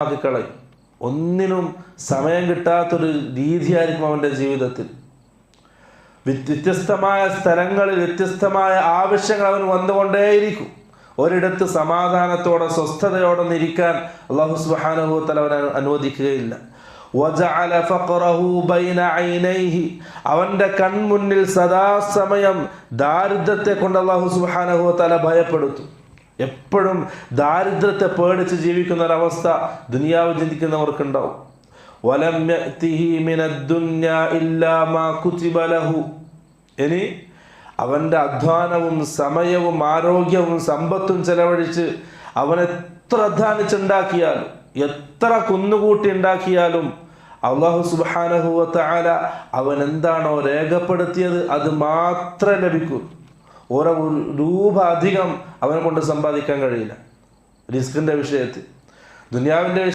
കളയും. ഒന്നിനും സമയം കിട്ടാത്തൊരു രീതിയായിരിക്കും അവൻ്റെ ജീവിതത്തിൽ. വ്യത്യസ്തമായ സ്ഥലങ്ങളിൽ വ്യത്യസ്തമായ ആവശ്യങ്ങൾ അവൻ വന്നുകൊണ്ടേയിരിക്കും. ഒരിടത്ത് സമാധാനത്തോടെ സ്വസ്ഥതയോടെ ഇരിക്കാൻ അല്ലാഹു സുബ്ഹാനഹു വ തആല അവനെ അനുവദിക്കുകയില്ല. വജഅല ഫഖറഹു ബൈന ഐനൈഹി, അവൻ്റെ കൺമുന്നിൽ സദാസമയം ദാരിദ്ര്യത്തെ കൊണ്ട് അല്ലാഹു സുബ്ഹാനഹു വ തആല ഭയപ്പെടുത്തും. എപ്പോഴും ദാരിദ്ര്യത്തെ പേടിച്ച് ജീവിക്കുന്ന ഒരവസ്ഥ ദുനിയാവ് ചിന്തിക്കുന്നവർക്കുണ്ടാവും. വലം യഅതിഹി മിനദ്ദുന്യാ ഇല്ലാ മാ കുതിബ ലഹു, ഇനി അവൻ്റെ അധ്വാനവും സമയവും ആരോഗ്യവും സമ്പത്തും ചെലവഴിച്ച് അവൻ എത്ര അധ്വാനിച്ചുണ്ടാക്കിയാലും എത്ര കുന്നുകൂട്ടി ഉണ്ടാക്കിയാലും അല്ലാഹു സുബ്ഹാനഹു വ തആല അവൻ എന്താണോ രേഖപ്പെടുത്തിയത് അത് മാത്രമേ ലഭിക്കൂ. ഓരോ രൂപ അധികം അവനെ കൊണ്ട് സമ്പാദിക്കാൻ കഴിയില്ല. റിസ്കിൻ്റെ വിഷയത്തിൽ, ദുനിയാവിൻ്റെ